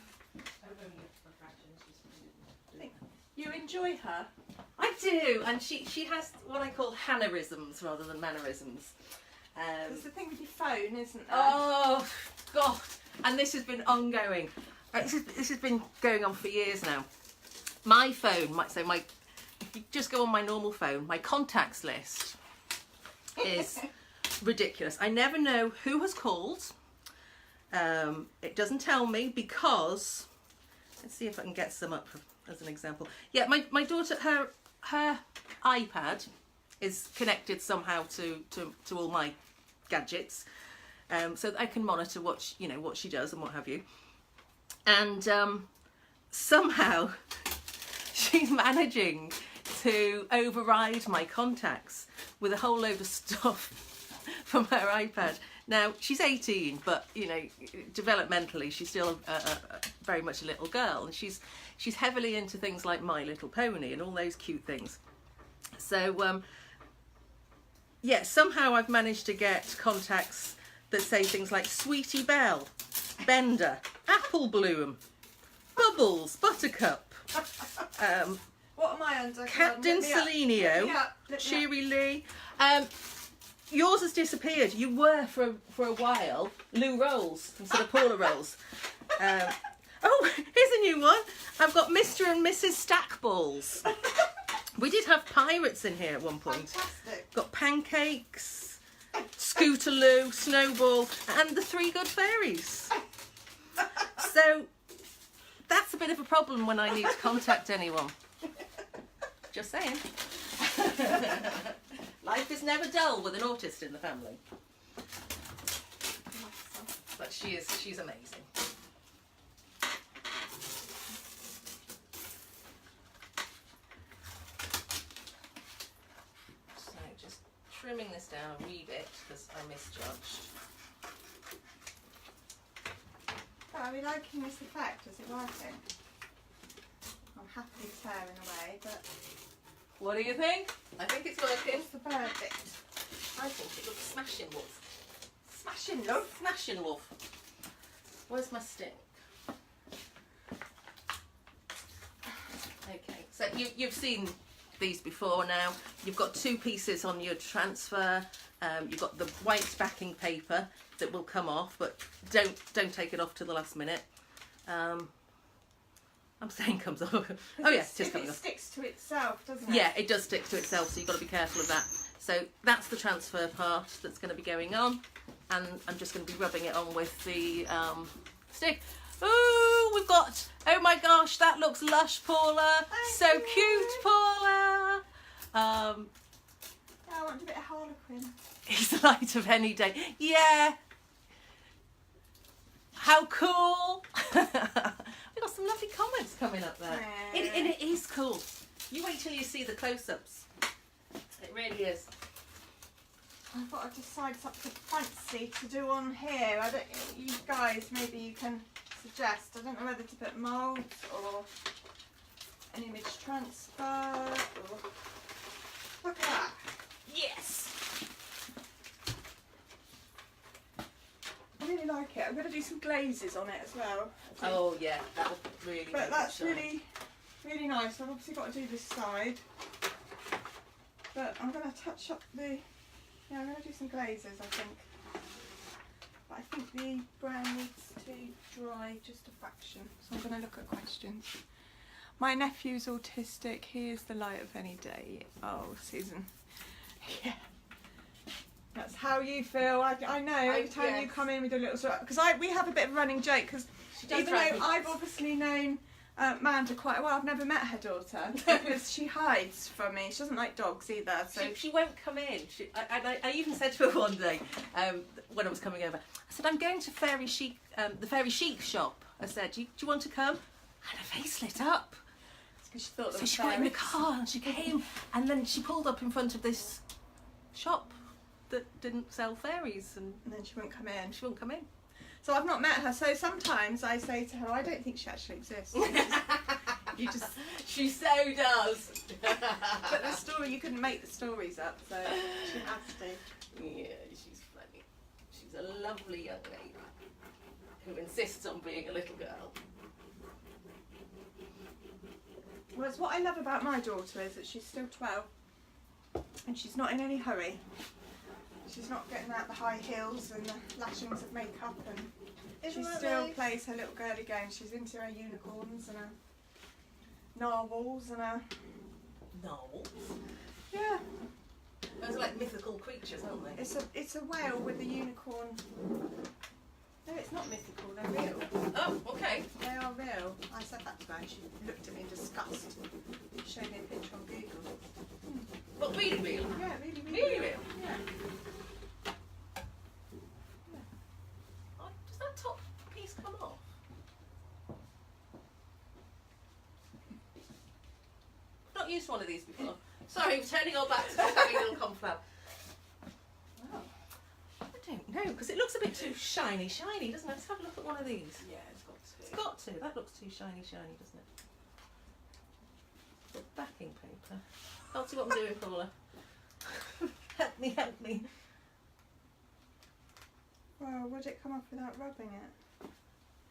You enjoy her? I do, and she has what I call Hannah-isms rather than mannerisms. There's the thing with your phone, isn't there? Oh, God. And this has been ongoing. This has been going on for years now. My phone, if you just go on my normal phone, my contacts list is ridiculous. I never know who has called. It doesn't tell me because, let's see if I can get some up as an example. Yeah, my daughter, her iPad is connected somehow to all my gadgets, so that I can monitor what she does and what have you. And somehow she's managing to override my contacts with a whole load of stuff from her iPad. Now, she's 18, but, developmentally, she's still very much a little girl. And she's heavily into things like My Little Pony and all those cute things. So, yeah, somehow I've managed to get contacts that say things like Sweetie Belle, Bender, Apple Bloom, Bubbles, Buttercup, what am I under? Captain Selenio, Cheery Lee. Yours has disappeared. You were for a while Lou Rolls instead of Paula Rolls. Oh, here's a new one. I've got Mr. and Mrs. Stackballs. We did have pirates in here at one point. Fantastic. Got pancakes, Scootaloo, Snowball, and the Three Good Fairies. So that's a bit of a problem when I need to contact anyone. Just saying. Life is never dull with an autist in the family. But she's amazing. So just trimming this down a wee bit because I misjudged. Oh, are we liking this effect? Is it working? I'm happily tearing away, but What do you think? I think it's working. what's the verdict? I think it looks smashing, love. Smashing love. Smashing, love. Where's my stick? Okay, so you've seen these before now. You've got two pieces on your transfer. You've got the white backing paper that will come off, but don't take it off to the last minute. I'm saying comes off. Oh yeah, it's just coming It off. sticks to itself, doesn't it? Yeah, it does stick to itself, so you've got to be careful of that. So that's the transfer part that's going to be going on, and I'm just going to be rubbing it on with the stick. Ooh, we've got, oh my gosh, that looks lush, Paula. So cute, Paula. Yeah, I want a bit of Harlequin. He's the light of any day. Yeah. How cool. We've got some lovely comments coming up there. It is cool. You wait till you see the close-ups. It really is. I've got to decide something fancy to do on here. I don't. You guys, maybe you can suggest. I don't know whether to put moulds or an image transfer. Or... Look at that. Yes. I really like it. I'm going to do some glazes on it as well. Oh yeah, that would really. But make that's it shine. really, really nice. I've obviously got to do this side. But I'm going to touch up the Yeah, I'm going to do some glazes, I think. But I think the brown needs to dry just a fraction. So I'm going to look at questions. My nephew's autistic. He is the light of any day. Oh, Susan. Yeah. That's how you feel. I know. Every time you yes. come in with a little sort, because we have a bit of a running joke, because even though I've obviously known Amanda quite a while, I've never met her daughter because she hides from me. She doesn't like dogs either. So She won't come in. I even said to her one day when I was coming over, I said, I'm going to the Fairy Chic shop. I said, do you want to come? And her face lit up. because she thought there So was she got in the fairies. car and she came, and then she pulled up in front of this shop that didn't sell fairies, and And then she wouldn't come in. she wouldn't come in. So I've not met her. So sometimes I say to her, I don't think she actually exists. You just She so does. but the story, you couldn't make the stories up, so she has to. Yeah, she's funny. She's a lovely young lady who insists on being a little girl. Well, it's what I love about my daughter is that she's still 12 and she's not in any hurry. She's not getting out the high heels and the lashings of makeup, and she still plays her little girly games. She's into her unicorns and her narwhals and her... Narwhals? Yeah. Those are like mythical creatures, aren't they? It's a whale with a unicorn. No, it's not mythical, they're real. Oh, okay. They are real. I said that to her and she looked at me in disgust. She showed me a picture on Google. But really real? Yeah, really, Really real? Yeah. Oh, does that top piece come off? I've not used one of these before. Sorry, we're turning all back to just having a little confab. Oh. I don't know, because it looks a bit too shiny, doesn't it? Let's have a look at one of these. Yeah, it's got to. It's got to. That looks too shiny, doesn't it? Backing paper. Can't see what I'm doing, Paula. Help me. Well, would it come off without rubbing it?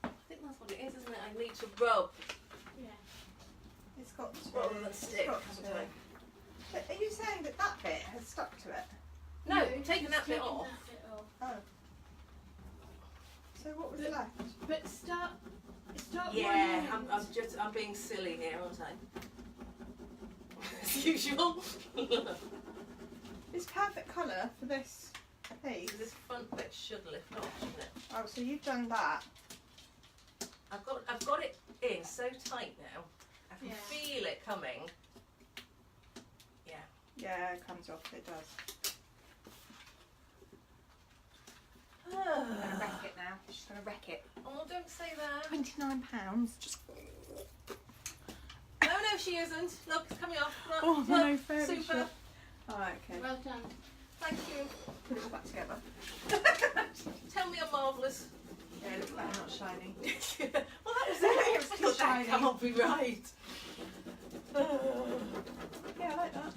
I think that's what it is, isn't it? I need to rub Yeah. It's got to. rather than It's stick, got haven't to. I? But are you saying that that bit has stuck to it? No, it's taking just that bit taking off. that bit off. Oh. So what was left? But start Yeah, one end. I'm being silly here, aren't I? As usual. It's perfect colour for this piece. This front bit should lift off, shouldn't it? Oh, so you've done that. I've got it in so tight now. I can Yeah. feel it coming. Yeah. Yeah, it comes off, it does. I'm going to wreck it now. She's going to wreck it. Oh, don't say that. £29. Just... No, she isn't. Look, it's coming off. Look, Oh, look, no, fairy super. shit. Alright, okay. Well done. Thank you. Put it all back together. Tell me I'm marvellous. Yeah, it looks like I'm not shiny. Well, that was It was I too thought that shiny. can't be right. Yeah, I like that.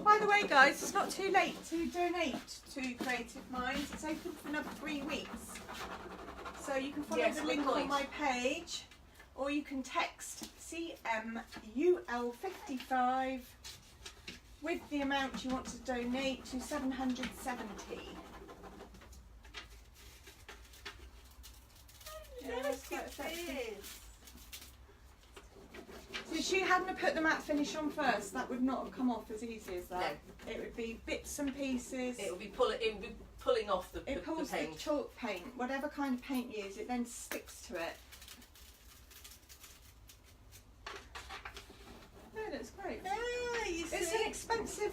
By the way, guys, it's not too late to donate to Creative Minds. It's open for another 3 weeks. So you can follow Yes, the good link on point. my page, or you can text CMUL55 with the amount you want to donate to 770. Yeah, it's quite effective. So if she hadn't have put the matte finish on first, that would not have come off as easy as that. It would be bits and pieces. It would be pulling off the It pulls the paint. chalk paint, whatever kind of paint you use, it then sticks to it. No, that's great. Ah, you It's see? an expensive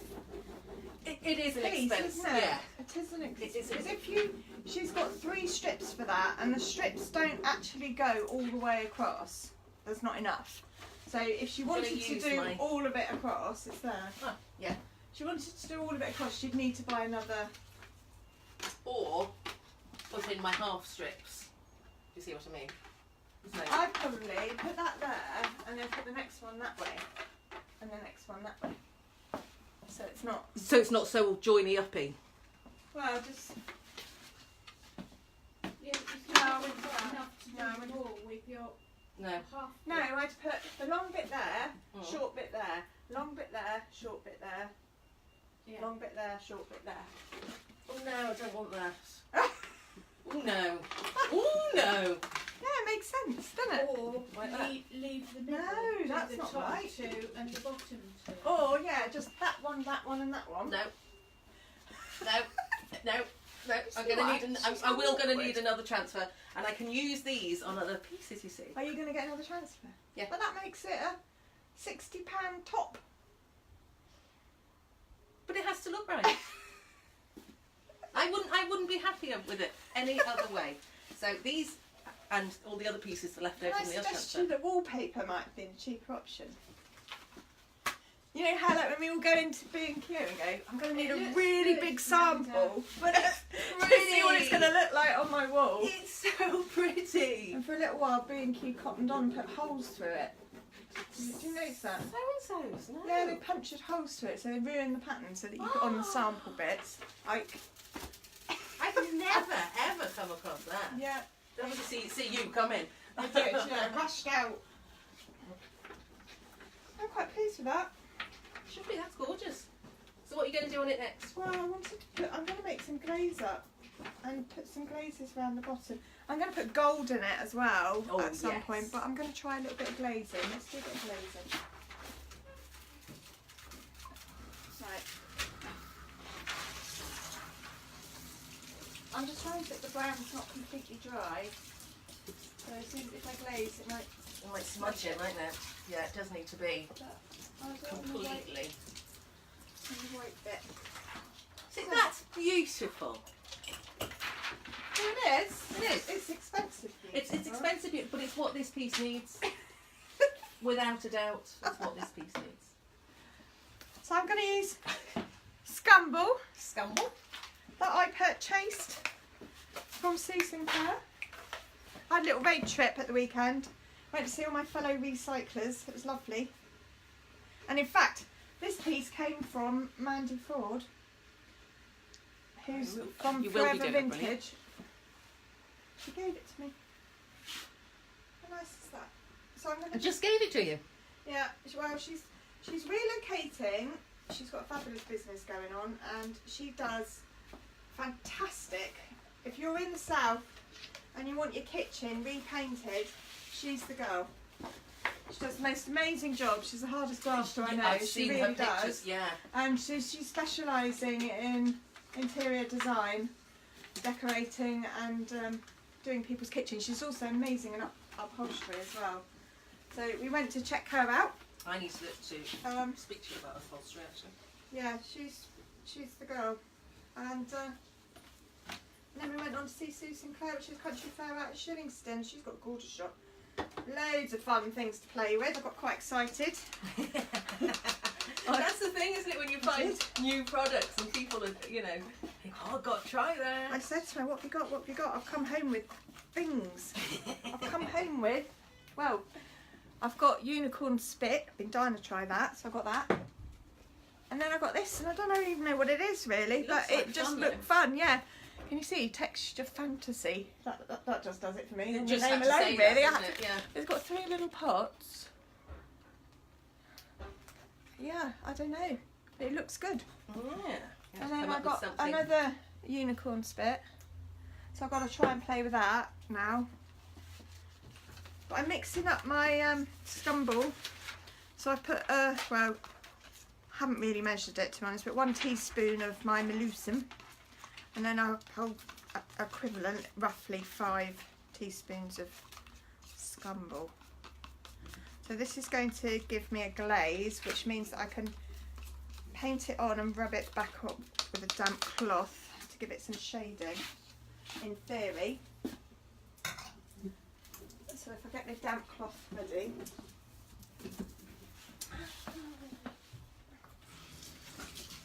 It is an piece, expense. isn't it? Yeah. It is an It is expensive. an- Because she's got 3 strips for that, and the strips don't actually go all the way across. There's not enough. So if she gonna wanted to use do my- all of it across, it's there. Ah, yeah. If she wanted to do all of it across, she'd need to buy another. Or put in my half strips. Do you see what I mean? So, I'd probably put that there, and then put the next one that way, and the next one that way. So it's not. so it's not so joiny uppy. Well, just. Yeah, it's No, not with that. enough to No, do with- it all with your No. half. No, I'd put the long bit there, Mm. short bit there, long bit there, short bit there, Yeah. Long bit there, short bit there. Oh no, I don't want that. Oh no. Oh no. Yeah, it makes sense, doesn't it? Or Like that. leave the middle. No, do that's the not top right. 2 and the bottom 2. Oh yeah, just that one, and that one. No. No. No. No. I'm See gonna what? need. She's I will gonna awkward. need another transfer, and I can use these on other pieces. You see. Are you going to get another transfer? Yeah. But that makes it a £60 top. But it has to look right. I wouldn't be happier with it any other way. So these and all the other pieces are left Can over I from the other suggest to you transfer. that wallpaper might have been a cheaper option? You know how like when we all go into B&Q and go, I'm going to need It a looks really good, big Amanda. sample, but to see what pretty. it's going to look like on my wall. It's so pretty. And for a little while, B&Q cottoned on and put holes through it. Did you notice that? So and so's. No. Yeah, they punctured holes through it, so they ruined the pattern so that you put on the sample bits. Like, I've never ever come across that. yeah, That was to see you come in. I did, rushed out. I'm quite pleased with that. Should be. That's gorgeous. So what are you going to do on it next? Well, I'm going to make some glaze up and put some glazes around the bottom. I'm going to put gold in it as well Oh, at some yes. point, but I'm going to try a little bit of glazing. Let's do a bit of glazing. Right. I'm just trying that the brown's not completely dry. So as soon as if I glaze, it might. You might smudge it, mightn't it? Yeah, it does need to be I'll do it on the white, completely. on the white bit. See, that's beautiful. It is. It is. It's expensive. It's expensive, but it's what this piece needs. Without a doubt, it's what this piece needs. So I'm going to use Scumble Scumble. that I purchased from Susan Kerr. I had a little road trip at the weekend. Went to see all my fellow recyclers. It was lovely. And in fact, this piece came from Mandy Ford, who's from You will be Forever doing it, brilliant. Vintage. She gave it to me. How nice is that? So I'm going I to just gave it to you. Yeah, well, she's relocating. She's got a fabulous business going on, and she does fantastic. If you're in the south and you want your kitchen repainted, she's the girl. She does the most amazing job. She's the hardest grafter I know. I've She seen really her does. pictures. Yeah. And she's specialising in interior design, decorating, and doing people's kitchens. She's also amazing in upholstery as well. So we went to check her out. I need to speak to you about upholstery actually. Yeah, she's the girl. And then we went on to see Susan Clare, which is a country fair out in Shillingston. She's got a gorgeous shop. Loads of fun things to play with. I got quite excited. That's the thing, isn't it? When you find new products and people are, think, oh, I've got to try that. I said to her, what have you got? What have you got? I've come home with things. I've come home with, well, I've got unicorn spit. I've been dying to try that, so I got that. And then I got this, and I don't even know what it is really, It but looks like it just fun, looked fun, yeah. Can you see texture fantasy? That just does it for me. And the Just name had to alone, say really. that, I had isn't to- it? Yeah. It's got 3 little pots. Yeah, I don't know. But it looks good. Yeah. And then I got another unicorn spit. So I've got to try and play with that now. But I'm mixing up my scumble. So I've put, well, haven't really measured it to be honest, but 1 teaspoon of my Melusum. And then I'll equivalent, roughly 5 teaspoons of scumble. So this is going to give me a glaze, which means that I can paint it on and rub it back up with a damp cloth to give it some shading, in theory. So if I get my damp cloth ready,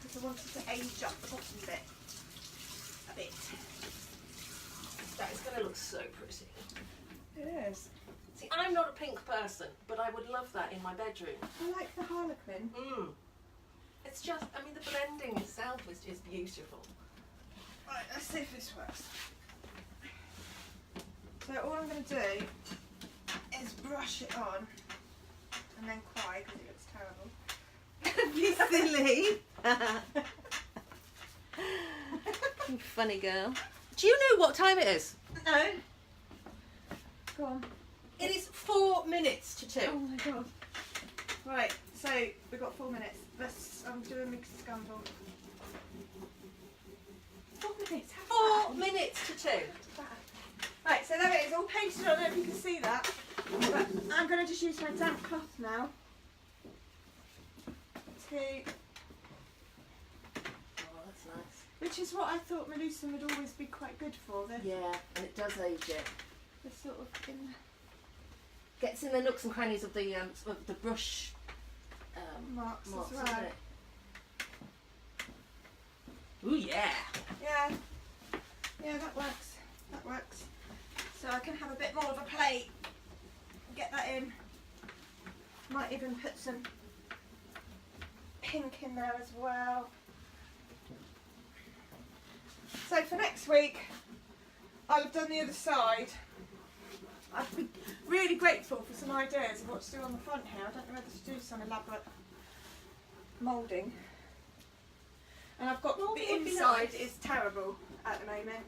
because I wanted to age up the bottom bit a bit. That is going to look so pretty. It is. See, I'm not a pink person, but I would love that in my bedroom. I like the Harlequin. It's just, I mean, the blending itself is beautiful. Right, let's see if this works. So all I'm going to do is brush it on and then cry because it looks terrible. Be silly. You funny girl. Do you know what time it is? No. Go on. It is 4 minutes to 2. Oh my god. Right, so we've got 4 minutes. I'm doing mixed scandal. 4 minutes. How 4 minutes to 2. Right, so there it is, all painted on. I don't know if you can see that. But I'm going to just use my damp cloth now to, Oh, that's nice. which is what I thought Melusin would always be quite good for. Yeah, and it does age it. The sort of thing. Gets in the nooks and crannies of the brush Marks marks, as well. doesn't it? Ooh, yeah. Yeah, yeah, that works. That works. So I can have a bit more of a plate. Get that in. Might even put some pink in there as well. So for next week, I'll have done the other side. I'd be really grateful for some ideas of what to do on the front here. I don't know whether to do some elaborate moulding. And I've got Moulding the would be inside nice. is terrible at the moment.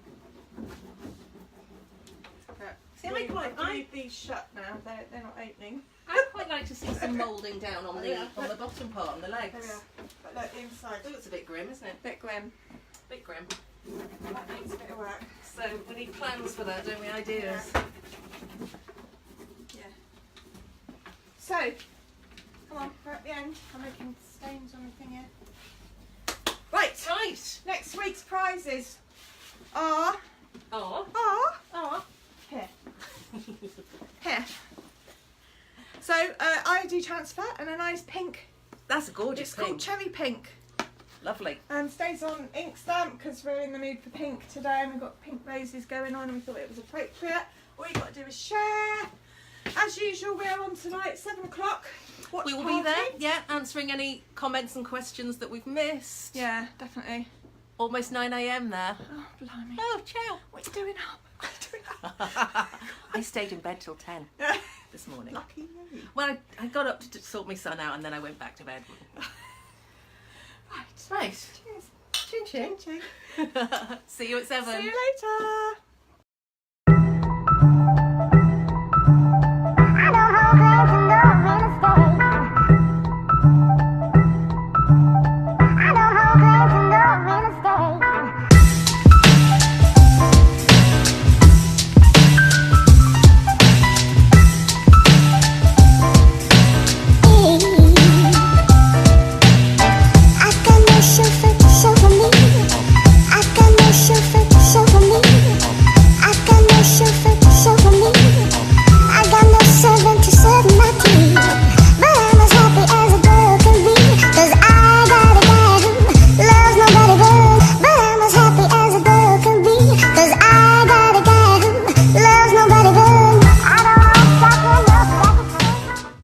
But See, I quite- I leave these shut now. They're not opening. I'd quite like to see some moulding down on Oh, the yeah. bottom part, on the legs. There we are. But look, the inside, It looks a bit grim, isn't it? bit grim. Bit grim. That needs a bit of work. So we need plans for that, don't we? Ideas. Yeah. So, come on, we're at the end. I'm making stains on the thing here. Right, Right. next week's prizes are Oh. here. Here. So, ID transfer and a nice pink. That's a gorgeous It's thing. called Cherry Pink. Lovely. And stays on ink stamp because we're in the mood for pink today and we've got pink roses going on and we thought it was appropriate. All you got to do is share. As usual, we're on tonight, 7 o'clock. Watch We will party. be there, yeah, answering any comments and questions that we've missed. Yeah, definitely. Almost 9 a.m. there. Oh, blimey. Oh, ciao. What are you doing up? What are you doing up? I stayed in bed till 10 this morning. Lucky you. Well, I got up to sort my son out and then I went back to bed. Right. Right. Cheers. Chin chin. Ching, ching. See you at 7. See you later.